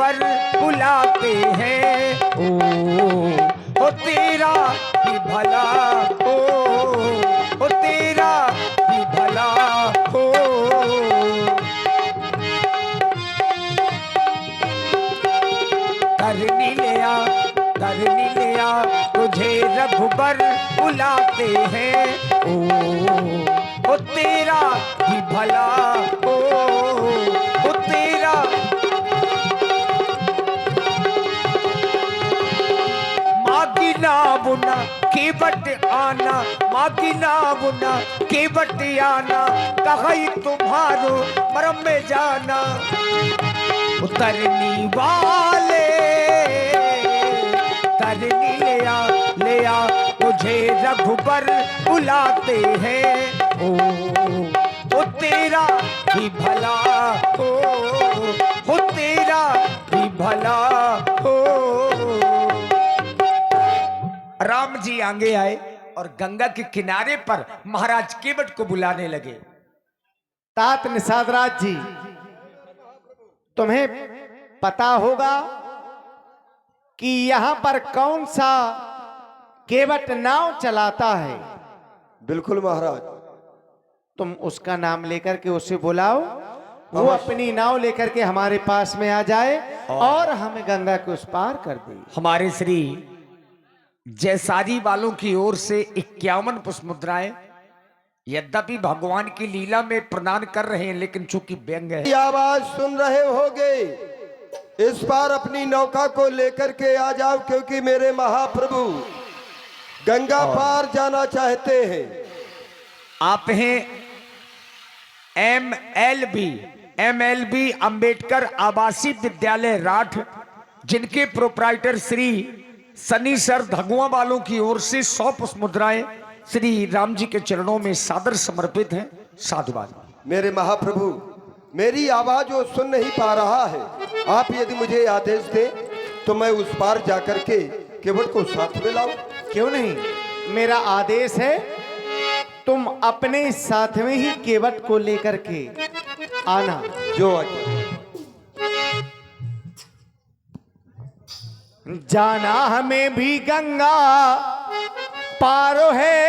रघुबर बुलाते हैं। ओ तेरा भी भला हो, ओ तेरा भी भला हो। करनी लिया तुझे रघुबर बुलाते हैं। ओ तेरा भी भला हो, ओ तेरा। मागिना बुना केवट आना, मागिना बुना केवट आना, कहीं तुम्हारो मरम में जाना। उतरनी वाले तरनी लिया मुझे रघुबर बुलाते हैं। ओ तेरा भी भला हो तेरा भी भला हो। राम जी आगे आए और गंगा के किनारे पर महाराज केवट को बुलाने लगे। तात निषाद राज जी, तुम्हें पता होगा कि यहां पर कौन सा केवट नाव चलाता है? बिल्कुल महाराज। तुम उसका नाम लेकर के उसे बुलाओ, वो अपनी नाव लेकर के हमारे पास में आ जाए और हमें गंगा के उस पार कर दे। हमारे श्री जयसारी वालों की ओर से 51 पुष्प मुद्राएं यद्यपि भगवान की लीला में प्रदान कर रहे हैं, लेकिन चूंकि व्यंग है। आवाज सुन रहे होगे, इस बार अपनी नौका को लेकर के आ जाओ, क्योंकि मेरे महाप्रभु गंगा पार जाना चाहते हैं। आप हैं MLB अंबेडकर आवासीय विद्यालय राठ, जिनके प्रोप्राइटर श्री सनी सर धगुआ वालों की ओर से 100 पुष्प मुद्राएं श्री राम जी के चरणों में सादर समर्पित हैं। साधुवाद। मेरे महाप्रभु, मेरी आवाज वो सुन नहीं पा रहा है। आप यदि मुझे आदेश दें तो मैं उस पार जाकर के केवट को साथ में लाऊं। क्यों नहीं, मेरा आदेश है, तुम अपने साथ में ही केवट को लेकर के आना। जो आज्ञा। जाना हमें भी गंगा पारो है,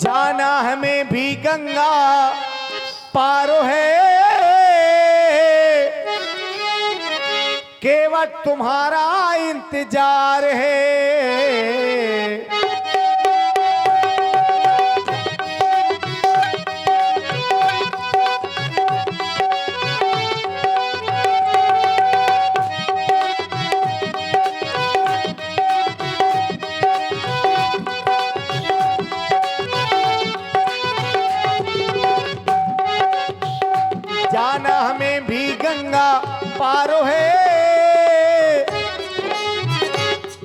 जाना हमें भी गंगा पारो है, केवट तुम्हारा इंतजार है। जाना हमें भी गंगा पारो है,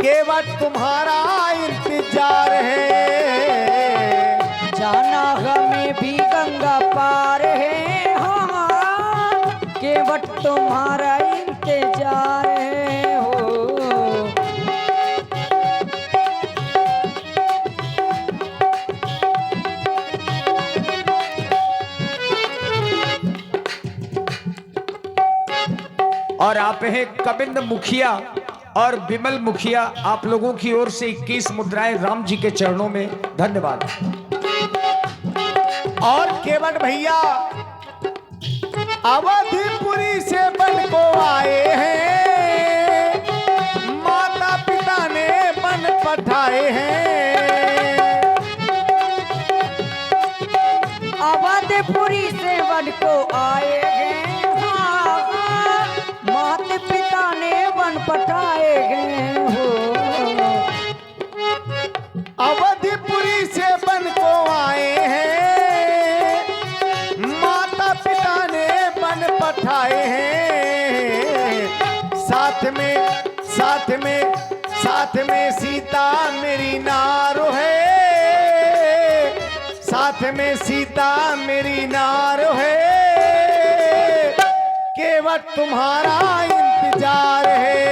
केवट तुम्हारा इंतजार है। जाना हमें भी गंगा पार है, हाँ केवट तुम्हारा इंतजार है हो। और आप हैं कबिंद मुखिया और विमल मुखिया, आप लोगों की ओर से 21 मुद्राएं राम जी के चरणों में। धन्यवाद। और केवट भैया अवधिपुरी से बन को आए हैं, माता पिता ने बन पठाए हैं। अवधपुरी से बन को आए हैं, माता पिता ने वन पठाए गए हो। अवधिपुरी से बन को आए हैं, माता पिता ने बन पठाए हैं। साथ में सीता मेरी नारो है, साथ में सीता मेरी नारो है, केवट तुम्हारा इंतजार है।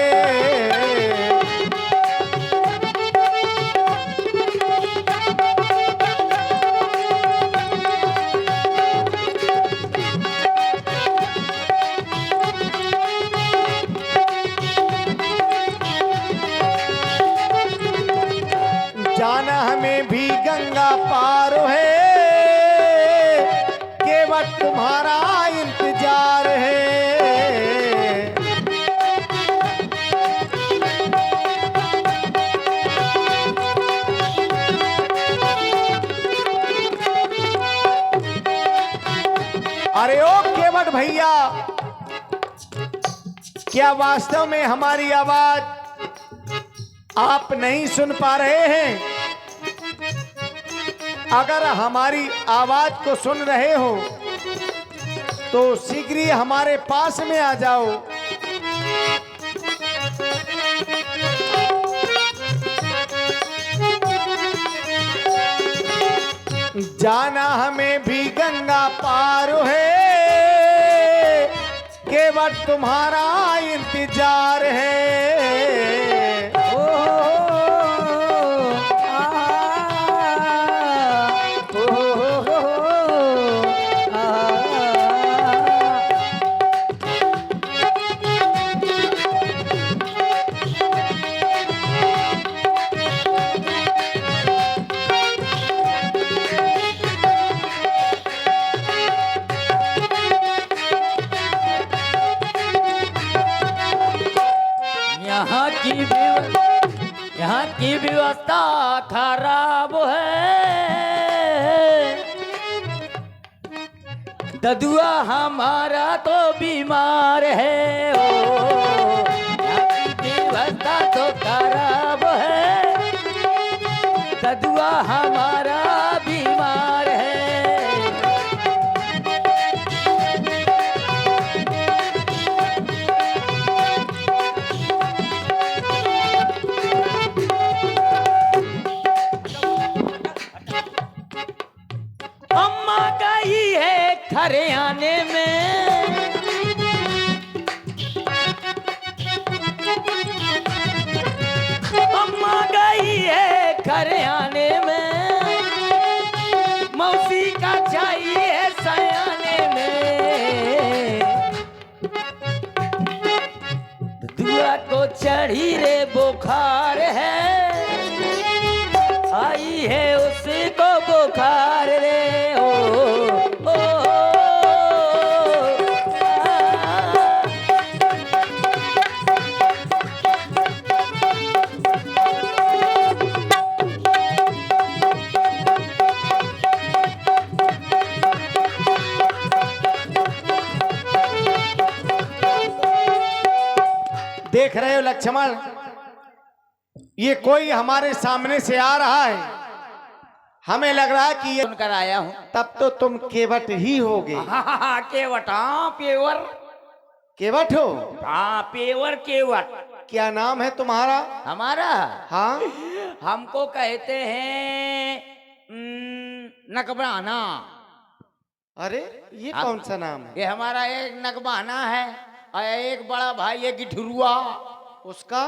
केवट तुम्हारा इंतजार है। अरे ओ केवट भैया, क्या वास्तव में हमारी आवाज आप नहीं सुन पा रहे हैं? अगर हमारी आवाज को सुन रहे हो तो शीघ्र ही हमारे पास में आ जाओ। जाना हमें भी गंगा पार है, केवट तुम्हारा इंतजार है। ओ आ ओ आ यहाँ की व्यवस्था खराब है, ददुआ हमारा तो बीमार है। ओ यहाँ की व्यवस्था तो खराब है, ददुआ हमारा बीमार है। अम्मा गई है हरियाणे में, अम्मा गई है हरियाणे में, मौसी का चाहिए सयाने में। दुआ को चढ़ी रे बुखार है, आई है उसी को बुखार रे। ओ, ओ, ओ, देख रहे हो लक्ष्मण, ये कोई हमारे सामने से आ रहा है, हमें लग रहा है कि ये सुनकर आया हूँ। तब तो तुम केवट ही होगे। केवट, हाँ पेवर, केवट हो? हाँ पेवर केवट। क्या नाम है तुम्हारा? हमारा, हाँ, हमको कहते हैं नकबराना। अरे ये कौन सा नाम है? ये हमारा एक नकबराना है, और एक बड़ा भाई है गिठुरुआ, उसका?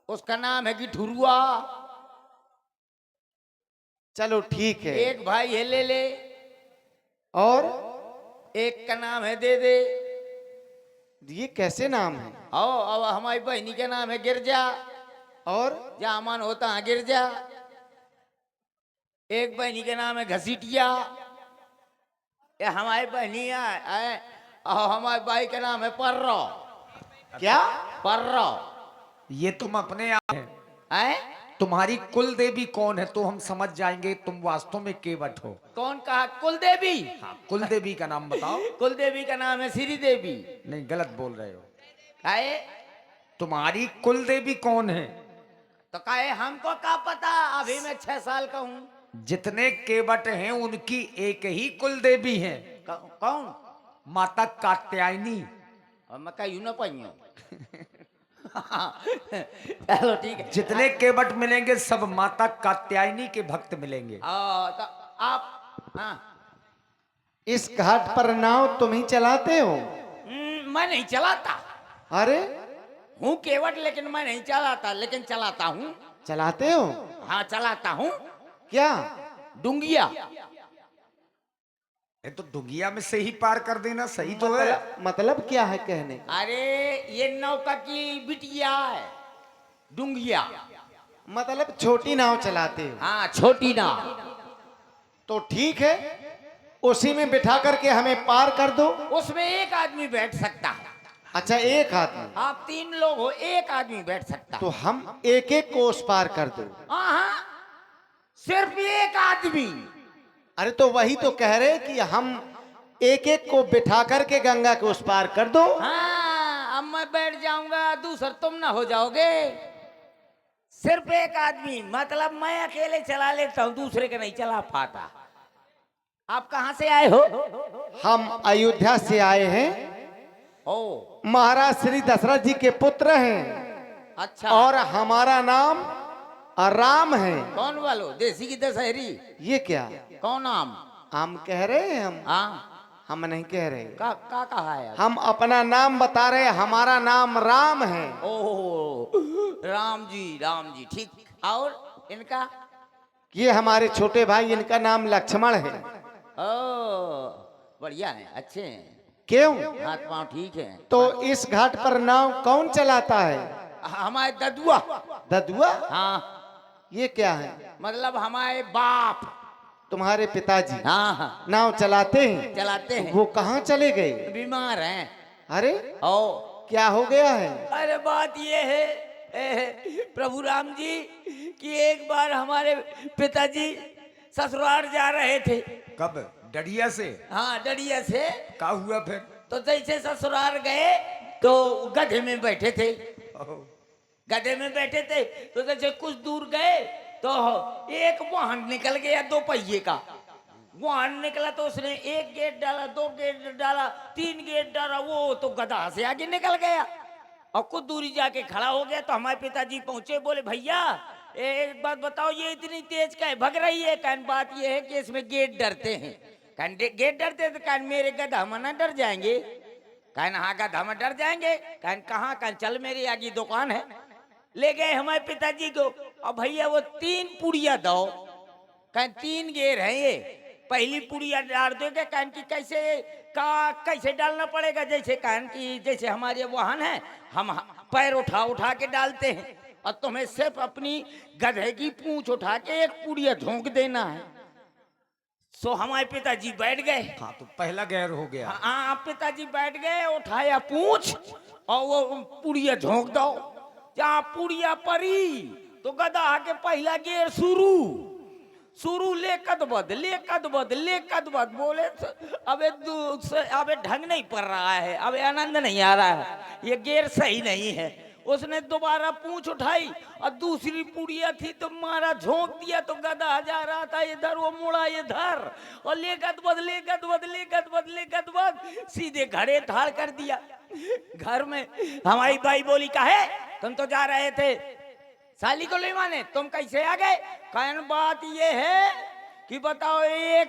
उसका नाम है गिठुरुआ। चलो ठीक है। एक भाई है ले ले, और एक का नाम है दे दे। ये कैसे नाम है? आओ, अब हमारी बहनी का नाम है गिरजा, और जहाँ मन होता है गिरजा। एक बहनी का नाम है घसीटिया, ये हमारी बहनी है। और हमारे भाई का नाम है पर्रो। क्या? पर्रो। ये तुम अपने आप है? तुम्हारी कुल देवी कौन है तो हम समझ जाएंगे तुम वास्तव में केवट हो। कौन कहा? कुल देवी। हाँ, कुल देवी का नाम बताओ। कुल देवी का नाम है श्री देवी। नहीं, गलत बोल रहे हो। काहे? तुम्हारी कुल देवी कौन है? तो काहे हमको क्या पता, अभी मैं 6 साल का हूँ। जितने केवट हैं उनकी एक ही कुल देवी है। कौन? माता कात्यायनी। और मैं कहीं ना पाई चलो ठीक है। जितने केवट मिलेंगे सब माता कात्यायनी के भक्त मिलेंगे। तो आप, हाँ, इस घाट पर नाव तुम ही चलाते हो? मैं नहीं चलाता। अरे हूँ केवट, लेकिन मैं नहीं चलाता, लेकिन चलाता हूँ। चलाते हो? हाँ चलाता हूँ। क्या? डुंगिया। ये तो डुगिया में से ही पार कर देना सही तो है। मतलब क्या है कहने? अरे ये नौका की बिटिया है डुंगिया। मतलब छोटी नाव चलाते हो? हाँ छोटी नाव। तो ठीक है, उसी में बिठा करके हमें पार कर दो। उसमें एक आदमी बैठ सकता है। अच्छा, एक आदमी। आप 3 लोग हो, एक आदमी बैठ सकता तो है। हम एक एक को उस पार कर दो। हाँ, सिर्फ एक आदमी। अरे तो वही तो कह रहे कि हम एक एक को बिठा करके गंगा के उस पार कर दो। हाँ, अब मैं बैठ जाऊंगा, दूसरा तुम ना हो जाओगे। सिर्फ एक आदमी, मतलब मैं अकेले चला लेता हूँ, दूसरे का नहीं चला पाता। आप कहाँ से आए हो? हम अयोध्या से आए हैं। ओ, महाराज श्री दशरथ जी के पुत्र हैं अच्छा। और हमारा नाम राम है। कौन वालो, देसी की दशहरी? ये क्या कौन नाम? हम कह रहे हैं? हाँ, हम नहीं कह रहे। का कहा है? हम अपना नाम बता रहे, हमारा नाम राम है। ओह, राम जी, ठीक। और इनका? ये हमारे छोटे भाई, इनका नाम लक्ष्मण है। ओ, बढ़िया है, अच्छे हैं, क्यों? हाथ पांव ठीक है। तो इस घाट पर नाव कौन चलाता है? हमारे ददुआ। ददुआ? हाँ, ये क्या है? मतलब हमारे बाप। तुम्हारे पिताजी हाँ हाँ, नाव चलाते हैं? चलाते हैं। वो कहाँ चले गए? बीमार हैं। अरे ओ, क्या हो गया है? अरे बात ये है प्रभु राम जी कि एक बार हमारे पिताजी ससुराल जा रहे थे। कब? डडिया से? हाँ, डडिया से। क्या हुआ फिर? तो जैसे ससुराल गए तो गधे में बैठे थे। ओह, गधे में बैठे थे तो जैसे कुछ दूर गए तो एक वाहन निकल गया 2 पहिए का। वाहन निकला तो उसने 1 गेट डाला, 2 गेट डाला, 3 गेट डाला, वो तो गधा से आगे निकल गया और कुछ दूरी जाके खड़ा हो गया। तो हमारे पिताजी पहुंचे, बोले भैया एक बात बताओ, ये इतनी तेज क्या भग रही है? कहन बात ये है कि इसमें गेट डरते हैं। कहन गेट डरते तो कहन मेरे गधा में ना डर जाएंगे? कहन हाँ, गधा में डर जाएंगे। कहन कहाँ? कहन चल मेरी आगे दुकान है। ले गए हमारे पिताजी को, और भैया वो 3 पुड़िया दो। कहन 3 गेर है ये, पहली पुड़िया डाल दोगे? कहन की कैसे डालना पड़ेगा? जैसे कहन की जैसे हमारे वाहन है, हम पैर उठा उठा के डालते हैं, और तुम्हें सिर्फ अपनी गधे की पूंछ उठा के 1 पुड़िया झोंक देना है। सो हमारे पिताजी बैठ गए। हाँ, तो पहला गैर हो गया। हाँ, पिताजी बैठ गए, उठाया पूंछ और वो पुड़िया झोंक दो। जहाँ पुड़िया परी तो गधा आके पहला गेर शुरू ले कदबद बोले अबे ढंग नहीं पड़ रहा है, अबे आनंद नहीं आ रहा है, ये गेर सही नहीं है। उसने दोबारा पूंछ उठाई और दूसरी पुड़िया थी तो मारा, झोंक दिया तो गधा जा रहा था इधर, वो मुड़ा इधर और ले गदबद सीधे घड़े ठाड़ कर दिया। घर में हमारी बाई बोली, का है तुम तो जा रहे थे साली को ले माने, तुम कैसे आ गए? कहन बात ये है कि बताओ, एक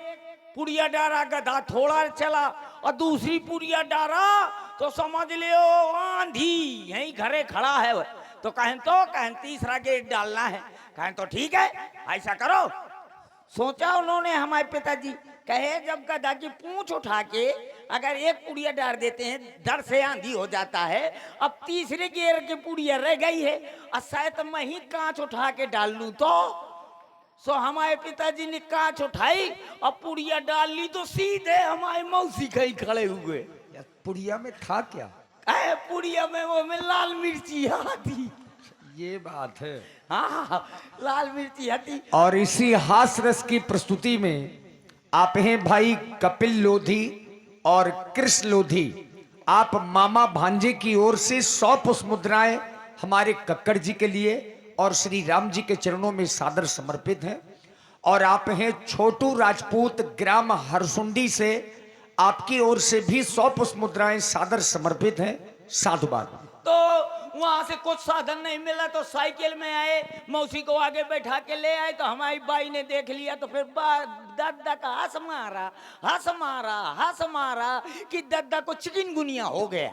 पुड़िया डारा गधा थोड़ा चला और दूसरी पुड़िया डारा तो समझ लियो आंधी यही घरे खड़ा है। तो कहन तीसरा गेट डालना है। कहन तो ठीक है, ऐसा करो। सोचा उन्होंने हमारे पिताजी, कहे जब गधा की पूंछ उठा के अगर 1 पुड़िया डाल देते हैं, डर से आंधी हो जाता है, अब तीसरे गेर की पुड़िया रह गई है और शायद मैं ही कांच उठा के डाल लूं तो। सो हमारे पिताजी ने कांच उठाई और पुड़िया डाल ली तो सीधे हमारे मौसी कहीं खड़े हुए। यार, पुड़िया में था क्या? पुड़िया में वो में लाल मिर्ची आती। ये बात है। हाँ, लाल मिर्ची आती। और इसी हास रस की प्रस्तुति में आप हैं भाई कपिल लोधी और कृष्ण लोधी। आप मामा भांजे की ओर से 100 पुष्प मुद्राएं हमारे कक्कड़ जी के लिए और श्री राम जी के चरणों में सादर समर्पित हैं। और आप हैं छोटू राजपूत ग्राम हरसुंडी से, आपकी ओर से भी 100 पुष्प मुद्राएं सादर समर्पित हैं। साधुवाद। तो वहां से कुछ साधन नहीं मिला तो साइकिल में आए, मौसी को आगे बैठा के ले आए। तो हमारी बाई ने देख लिया तो फिर दादा का हंस मारा कि दादा को चिकनगुनिया हो गया।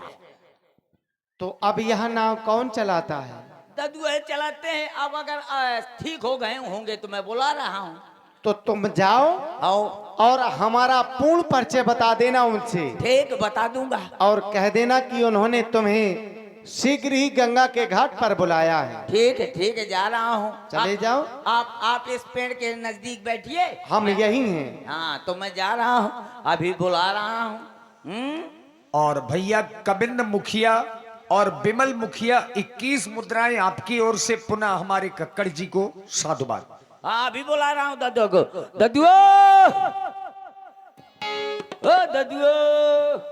तो अब यह नाव कौन चलाता है? ददुए चलाते हैं। अब अगर ठीक हो गए होंगे तो मैं बुला रहा हूँ। तो तुम जाओ आओ, और हमारा पूर्ण परिचय बता देना उनसे, ठीक बता दूंगा। और कह देना कि उन्होंने तुम्हें शीघ्र ही गंगा के घाट पर बुलाया है। ठीक है, जा रहा हूँ। चले जाओ। आप इस पेड़ के नजदीक बैठिए। हम यही हैं। हाँ, तो मैं जा रहा हूँ, अभी बुला रहा हूँ। और भैया कबिंद मुखिया और बिमल मुखिया 21 मुद्राएं आपकी ओर से पुनः हमारे कक्कड़ जी को साधुवाद। हाँ, अभी बुला रहा हूँ दद्दू को। दद्दू, ओ दद्दू।